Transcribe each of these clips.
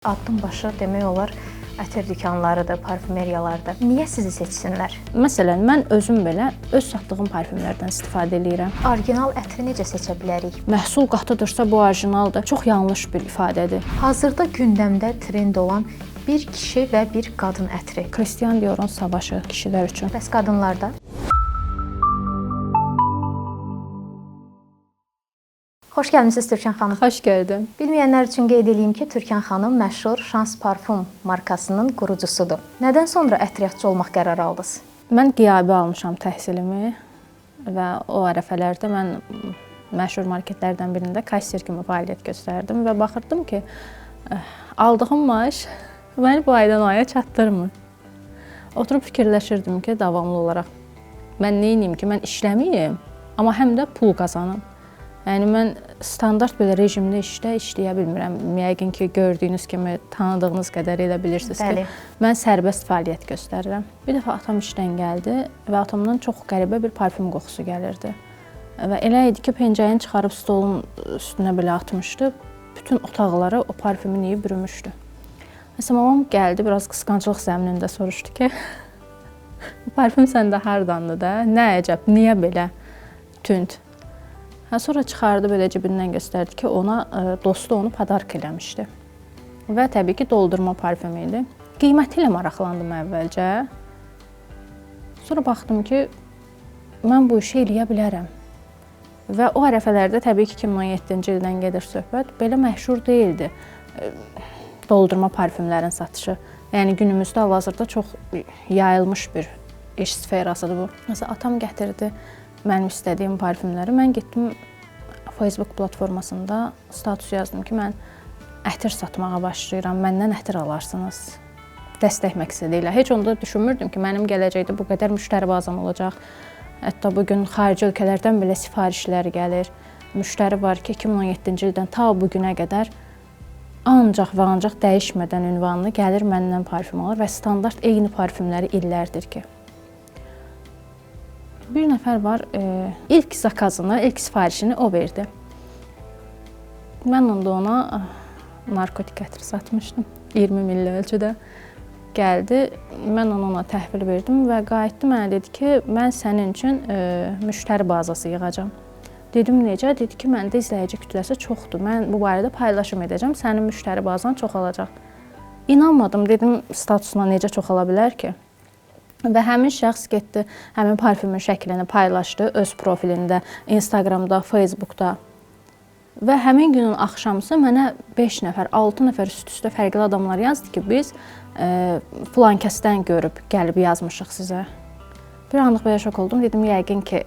Addımbaşı demək olar ətir dükanlarıdır, parfümeriyalardır. Niyə sizi seçsinlər? Məsələn, mən özüm belə öz satdığım parfümlərdən istifadə edirəm. Orijinal ətri necə seçə bilərik? Məhsul qatıdırsa bu orijinaldır. Çox yanlış bir ifadədir. Hazırda gündəmdə trend olan bir kişi və bir qadın ətri. Christian Dior'un savaşı kişilər üçün. Bəs qadınlarda? Xoş gəlmisiniz Türkan xanım. Xoş gəldin. Bilməyənlər üçün qeyd edeyim ki, Türkan xanım məşhur Şans Parfum markasının qurucusudur. Nədən sonra ətriyyatçı olmaq qərarı aldınız? Mən qiyabi almışam təhsilimi və o ərəfələrdə mən məşhur marketlərdən birində kassiir kimi fəaliyyət göstərdim və baxırdım ki, aldığım maaş məni bu aydan aya çatdırmır. Oturub fikirləşirdim ki, davamlı olaraq mən nə edeyim ki, mən işləməyim, amma həm də pul qazanım. Yəni mən standart belə rejimdə işləyə bilmirəm. Yəqin ki, gördüyünüz kimi, tanıdığınız qədər elə bilirsiniz ki, mən sərbəst fəaliyyət göstərirəm. Bir dəfə atam işdən gəldi və atamdan çox qəribə bir parfüm qoxusu gəlirdi. Və elə idi ki, pencəyini çıxarıb stolun üstünə belə atmışdı. Bütün otaqları o parfümün yeyib bürümüşdü. Məsələn, mamam gəldi, biraz qısqanclıq zəminində soruşdu ki, bu parfüm səndə hardandır da? Nə əcəb, niyə belə tünd? Sonra çıxardı, belə cibindən göstərdi ki, dostu onu padark eləmişdi. Və təbii ki, doldurma parfümü idi. Qiyməti ilə maraqlandım əvvəlcə. Sonra baxdım ki, mən bu işi eləyə bilərəm. Və o ərəfələrdə təbii ki, 2017-ci ildən gedir söhbət, belə məşhur deyildi doldurma parfümlərin satışı. Yəni günümüzdə hal-hazırda çox yayılmış bir iş sferasıdır bu. Məsələn, atam gətirdi mənim istədiyim parfümləri. Mən getdim Facebook platformasında status yazdım ki, mən ətir satmağa başlayıram, məndən ətir alarsınız. Dəstək məqsədi ilə. Heç onda düşünmürdüm ki, mənim gələcəkdə bu qədər müştəri bazam olacaq. Hətta bugün xarici ölkələrdən belə sifarişlər gəlir. Müştəri var ki, 2017-ci ildən ta bu günə qədər ancaq və ancaq dəyişmədən ünvanını gəlir məndən parfüm alır və standart eyni parfümləri illərdir ki. Bir nəfər var, ilk zakazını, ilk sifarişini o verdi. Mən onda ona narkotik ətri satmışdım, 20 milli ölçüdə. Gəldi, mən ona təhvil verdim və qayıtdı mənə dedi ki, mən sənin üçün müştəri bazası yığacam. Dedim, necə? Dedi ki, məndə izləyici kütləsi çoxdur, mən bu barədə paylaşım edəcəm, sənin müştəri bazan çoxalacaq. İnanmadım, dedim, statusuna necə çoxala bilər ki? Və həmin şəxs getdi, həmin parfümün şəklini paylaşdı öz profilində, Instagramda, Facebookda. Və həmin günün axşamısı mənə 5 nəfər, 6 nəfər üst-üstə fərqli adamlar yazdı ki, biz filankəsdən görüb gəlib yazmışıq sizə. Bir anlıq belə şok oldum, dedim, yəqin ki,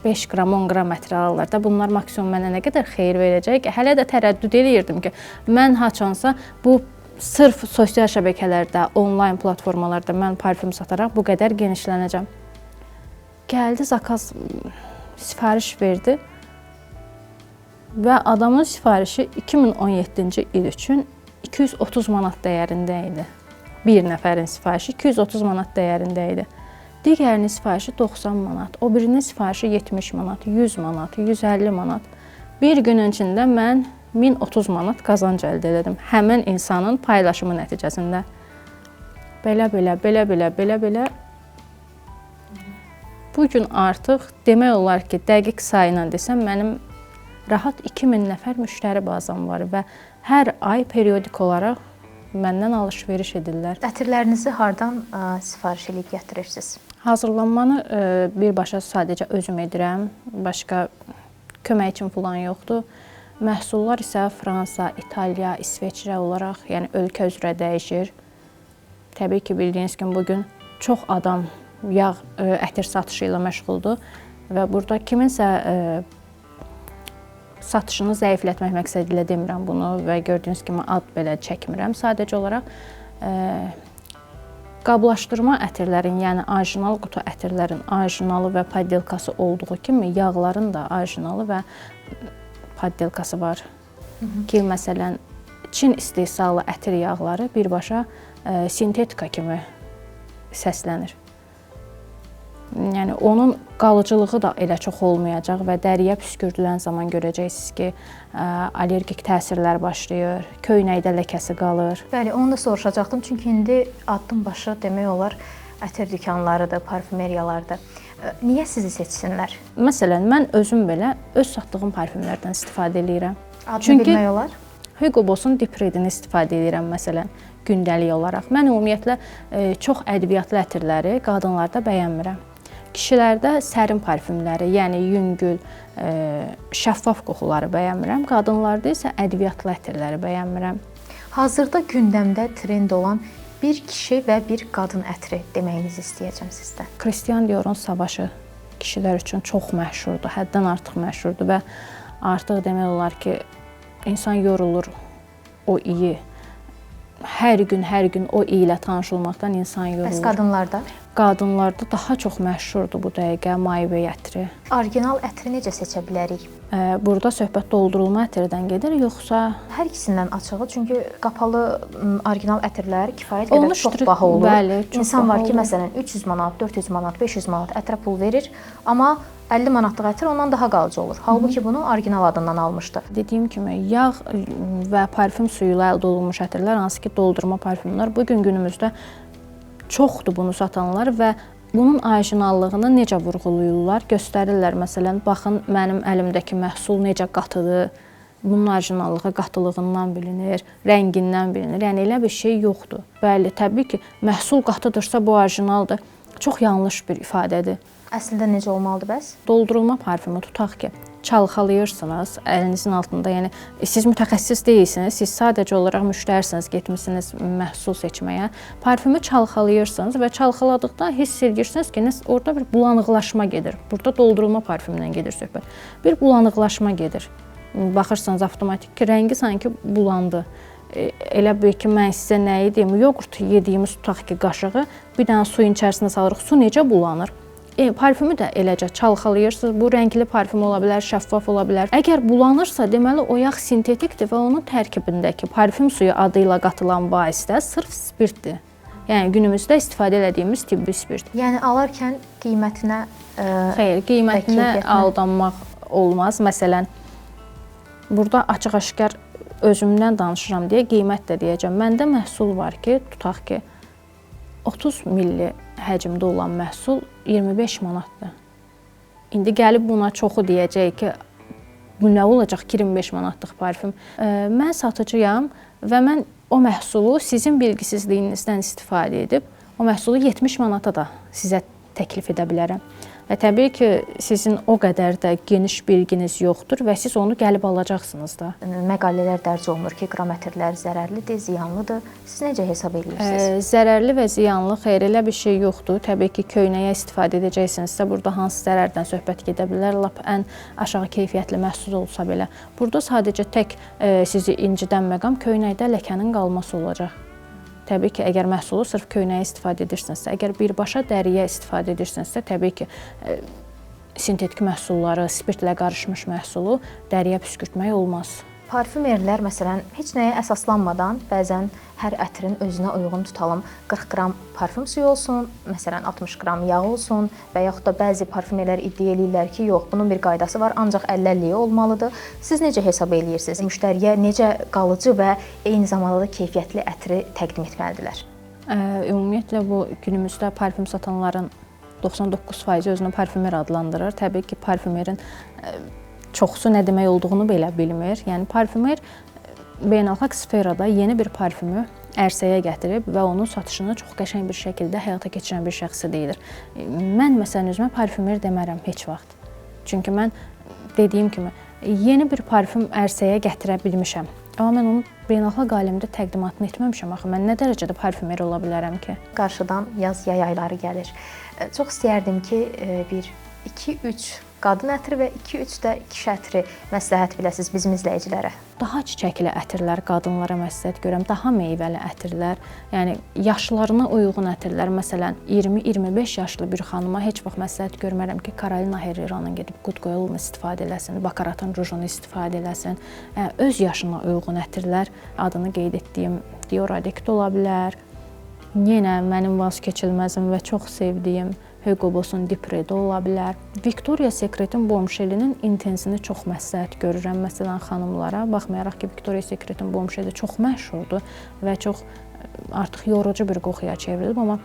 5 qram, 10 qram ətri alırlar da, bunlar maksimum mənə nə qədər xeyir verəcək. Hələ də tərəddüd edirdim ki, mən haçansa bu sırf sosial şəbəkələrdə, onlayn platformalarda mən parfüm sataraq bu qədər genişlənəcəm. Gəldi, zakaz sifariş verdi və adamın sifarişi 2017-ci il üçün 230 manat dəyərində idi. Bir nəfərin sifarişi 230 manat dəyərində idi. Digərinin sifarişi 90 manat, o birinin sifarişi 70 manat, 100 manat, 150 manat. Bir günün içində mən 1030 manat qazanc əldə edirdim. Həmin insanın paylaşımı nəticəsində. Belə. Bugün artıq demək olar ki, dəqiq sayla desəm, mənim rahat 2000 nəfər müştəri bazam var və hər ay periodik olaraq məndən alış-veriş edirlər. Ətirlərinizi hardan sifariş edib gətirirsiniz? Hazırlanmanı birbaşa sadəcə özüm edirəm. Başqa kömək üçün falan yoxdur. Məhsullar isə Fransa, İtaliya, İsveçrə olaraq, yəni ölkə üzrə dəyişir. Təbii ki, bildiyiniz kimi bugün çox adam yağ, ətir satışı ilə məşğuldur və burada kiminsə satışını zəiflətmək məqsədi ilə demirəm bunu və gördüyünüz kimi ad belə çəkmirəm. Sadəcə olaraq qablaşdırma ətirlərin, yəni orijinal qutu ətirlərin orijinalı və poddelkası olduğu kimi yağların da orijinalı və poddelkası var ki, məsələn, Çin istehsalı ətir yağları birbaşa sintetika kimi səslənir. Yəni onun qalıcılığı da elə çox olmayacaq və dəriyə püskürdülən zaman görəcəksiniz ki, allergik təsirlər başlayır, köynəkdə ləkəsi qalır. Bəli, onu da soruşacaqdım, çünki indi addım başı demək olar ətir dükanlarıdır, parfümeriyalardır. Niyə sizi seçsinlər? Məsələn, mən özüm belə öz satdığım parfümlərdən istifadə edirəm. Adını bilmək olar? Hugo Boss'un Deep Red'ini istifadə edirəm məsələn, gündəlik olaraq. Mən ümumiyyətlə çox ədviyyatlı ətirləri qadınlarda bəyənmirəm. Kişilərdə sərin parfümləri, yəni yüngül, şəffaf qoxuları bəyənmirəm. Qadınlarda isə ədviyyatlı ətirləri bəyənmirəm. Hazırda gündəmdə trend olan bir kişi və bir qadın ətri deməyinizi istəyəcəm sizdən. Christian Dior'un Savaşı kişilər üçün çox məşhurdur, həddən artıq məşhurdur və artıq demək olar ki, insan yorulur o iyi. Hər gün o iyi ilə tanış olmaqdan insan yorulur. Bəs qadınlarda? Qadınlarda daha çox məşhurdur bu dəqiqə Maybey ətri. Orijinal ətri necə seçə bilərik? Burada söhbət doldurulma ətirdən gedir, yoxsa? Hər ikisindən açığı, çünki qapalı orijinal ətirlər kifayət qədər çox baha olur. Bəli, çox İnsan var ki, olur. məsələn 300 manat, 400 manat, 500 manat ətrə pul verir, amma 50 manatlıq ətir ondan daha qalıcı olur. Halbuki bunu orijinal adından almışdı. Dediyim kimi, yağ və parfüm suyu ilə əldə olunmuş ətirlər, hansı ki, doldurma parfümlər bu gün günümüzdə çoxdur bunu satanlar və bunun orijinallığını necə vurğulayırlar, göstərirlər. Məsələn, baxın mənim əlimdəki məhsul necə qatıdır. Bunun orijinallığı qatılığından bilinir, rəngindən bilinir. Yəni elə bir şey yoxdur. Bəli, təbii ki, məhsul qatıdırsa bu orijinaldır. Çox yanlış bir ifadədir. Əslində necə olmalıdır bəs? Doldurulma parfümü tutaq ki, çalxalayırsınız əlinizin altında. Yəni siz mütəxəssis deyilsiniz, siz sadəcə olaraq müştərisiniz, getmisiniz məhsul seçməyə. Parfümü çalxalayırsınız və çalxaladıqda hiss edirsiniz ki, orada bir bulanıqlaşma gedir. Burada doldurulma parfümündən gedir söhbət. Bir bulanıqlaşma gedir. Baxırsınız avtomatik ki, rəngi sanki bulandı. Elə bil ki, mən sizə nə yediyim, yoğurt yediyimiz tutaq ki, qaşığı bir dənə suyun içərisinə salırıq, su necə bulanır? Parfümü də eləcə çalxalayırsınız. Bu rəngli parfüm ola bilər, şəffaf ola bilər. Əgər bulanırsa, deməli o yağ sintetikdir və onun tərkibindəki parfüm suyu adı ilə qatılan vasitə sırf spirtdir. Yəni günümüzdə istifadə etdiyimiz tibbi spirt. Yəni alarkən qiymətinə xeyr, qiymətinə aldanmaq olmaz. Məsələn, burada açıq-aşkar özümdən danışıram deyə qiymət də deyəcəm. Məndə məhsul var ki, tutaq ki, 30 milli həcmdə olan məhsul 25 manatdır. İndi gəlib buna çoxu deyəcək ki, bu nə olacaq ki, 25 manatlıq parfüm. Mən satıcıyam və mən o məhsulu sizin bilgisizliyinizdən istifadə edib, o məhsulu 70 manata da sizə təklif edə bilərəm. Və təbii ki, sizin o qədər də geniş bilginiz yoxdur və siz onu gəlib alacaqsınız da. Məqalələr dərc olunur ki, qram ətirlər zərərlidir, ziyanlıdır. Siz necə hesab edirsiniz? Zərərli və ziyanlı xeyr elə bir şey yoxdur. Təbii ki, köynəyə istifadə edəcəksinizsə, burada hansı zərərdən söhbət gedə bilər, lap ən aşağı keyfiyyətli məhsul olsa belə. Burada sadəcə tək sizi incidən məqam köynəkdə ləkənin qalması olacaq. Təbii ki, əgər məhsulu sırf köynəyə istifadə edirsinizsə, əgər birbaşa dəriyə istifadə edirsinizsə, təbii ki, sintetik məhsulları, spirtlə qarışmış məhsulu dəriyə püskürtmək olmaz. Parfümerlər məsələn heç nəyə əsaslanmadan bəzən hər ətrin özünə uyğun tutalım 40 qram parfüm suyu olsun, məsələn 60 qram yağ olsun və yaxud da bəzi parfümerlər iddia edirlər ki, yox, bunun bir qaydası var, ancaq 50-50 olmalıdır. Siz necə hesab edirsiniz? Müştəriyə necə qalıcı və eyni zamanda da keyfiyyətli ətri təqdim etməlidirlər? Ümumiyyətlə bu günümüzdə parfüm satanların 99% özünü parfümer adlandırır. Təbii ki, parfümerin çoxsu nə demək olduğunu belə bilmir. Yəni parfümer beynəlxalq sferada yeni bir parfümü ərsəyə gətirib və onun satışını çox qəşəng bir şəkildə həyata keçirən bir şəxsi deyilir. Mən məsələn özümə parfümer demərəm heç vaxt. Çünki mən dediyim kimi yeni bir parfüm ərsəyə gətirə bilmişəm. Amma mən onu beynəlxalq aləmdə təqdimatını etməmişəm axı. Mən nə dərəcədə parfümer ola bilərəm ki? Qarşıdan yaz yay ayları gəlir. Çox istəyərdim ki, bir 2-3 qadın ətri və 2-3 də kişi ətri məsləhət biləsiniz bizim izləyicilərə. Daha çiçəkli ətirlər qadınlara məsləhət görürəm, daha meyvəli ətirlər, yəni yaşlarına uyğun ətirlər. Məsələn, 20-25 yaşlı bir xanıma heç vaxt məsləhət görmərəm ki, Carolina Herrera'nın gedib Good Girl-ını istifadə eləsin, Baccarat'ın rujunu istifadə eləsin. Öz yaşına uyğun ətirlər, adını qeyd etdiyim Dior Addict ola bilər. Yenə mənim vazkeçilməzim və çox sevdiyim Hugo Boss'un Dipré-də ola bilər. Victoria's Secret-in Bombshell-inin intensini çox məsləhət görürəm. Məsələn, xanımlara, baxmayaraq ki, Victoria's Secret-in Bombshell çox məşhurdur və çox artıq yorucu bir qoxuya çevrilib, amma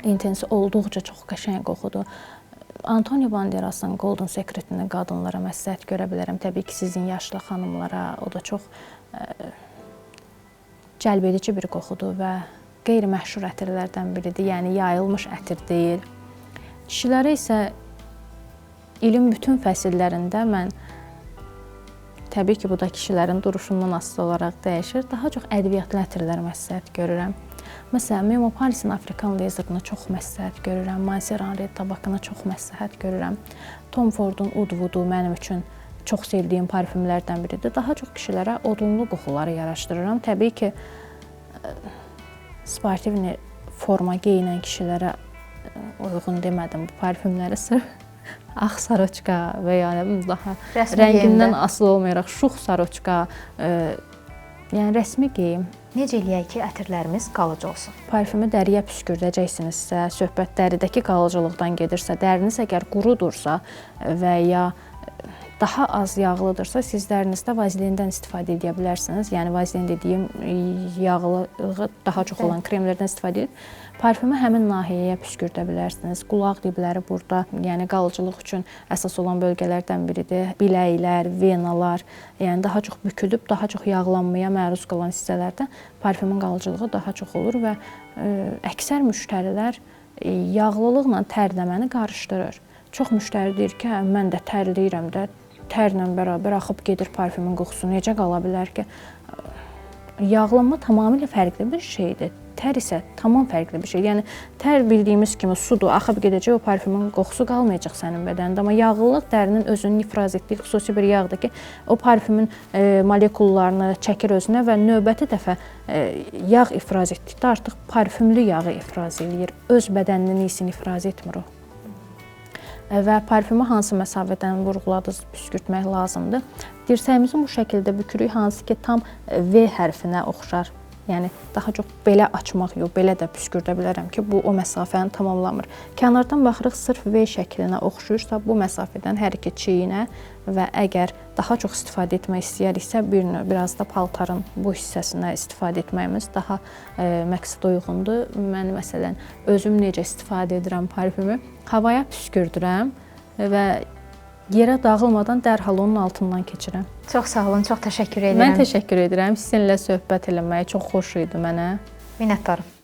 intensi olduqca çox qəşəng qoxudur. Antonio Banderas'ın Golden Secret-ini qadınlara məsləhət görə bilərəm. Təbii ki, sizin yaşlı xanımlara o da çox cəlbedici bir qoxudur və qeyri-məşhur ətirlərdən biridir. Yəni yayılmış ətir deyil. Kişilərə isə ilin bütün fəsillərində mən təbii ki, bu da kişilərin duruşundan asılı olaraq dəyişir. Daha çox ədviyyatlı ətirlər məsləhət görürəm. Məsələn, Memo Paris'in Afrikan Lezer'ını çox məsləhət görürəm. Maseran Red tabakını çox məsləhət görürəm. Tom Ford'un Oud Wood'u mənim üçün çox sevdiyim parfümlərdən biridir. Daha çox kişilərə odunlu qoxuları yaraşdırıram. Təbii ki, sportivni forma geyinən kişilərə uyğun demədim bu parfümləri sırf ağ saroçka və ya daha rəngindən asılı olmayaraq şux saroçka, yəni rəsmi geyim. Necə eləyək ki, ətirlərimiz qalıcı olsun? Parfümü dəriyə püskürdəcəksinizsə, söhbət dəridəki qalıcılıqdan gedirsə, dəriniz əgər qurudursa və ya daha az yağlıdırsa, siz dərinizdə vazelindən istifadə edə bilərsiniz. Yəni vazelin dediyim yağlılığı daha çox olan kremlərdən istifadə edib parfümü həmin nahiyəyə püskürdə bilərsiniz. Qulaq dibləri burada, yəni qalıcılıq üçün əsas olan bölgələrdən biridir. Biləklər, venalar, yəni daha çox bükülüb, daha çox yağlanmaya məruz qalan hissələrdə parfümün qalıcılığı daha çox olur və əksər müştərilər yağlılıqla tərləməni qarışdırır. Çox müştəri deyir ki, mən də tərləyirəm də, tərlə bərabər axıb gedir parfümün qoxusu. Necə qala bilər ki? Yağlanma tamamilə fərqli bir şeydir. Tər isə tamam fərqli bir şey. Yəni, tər bildiyimiz kimi sudur, axıb gedəcək, o parfümün qoxusu qalmayacaq sənin bədənində. Amma yağlılıq dərinin özünü ifraz etdiyi xüsusi bir yağdır ki, o parfümün molekullarını çəkir özünə və növbəti dəfə yağ ifraz etdikdə artıq parfümlü yağı ifraz edir. Öz bədəninin iyisini ifraz etmir o. Və parfümü hansı məsafədən vurğuladınız, püskürtmək lazımdır. Dirsəyimizin bu şəkildə bükürük, hansı ki tam V hərfinə oxşar. Yəni, daha çox belə açmaq yox, belə də püskürdə bilərəm ki, bu o məsafəni tamamlamır. Kənardan baxırıq, sırf V şəklinə oxşuyursa, bu məsafədən hər iki çiyinə və əgər daha çox istifadə etmək istəyəriksə, biraz da paltarın bu hissəsinə istifadə etməyimiz daha məqsəd uyğundur. Mən, məsələn, özüm necə istifadə edirəm parfümü, havaya püskürdürəm və yerə dağılmadan dərhal onun altından keçirəm. Çox sağ olun, çox təşəkkür edirəm. Mən təşəkkür edirəm. Sizinlə söhbət eləməyi çox xoş idi mənə. Minnətdarım.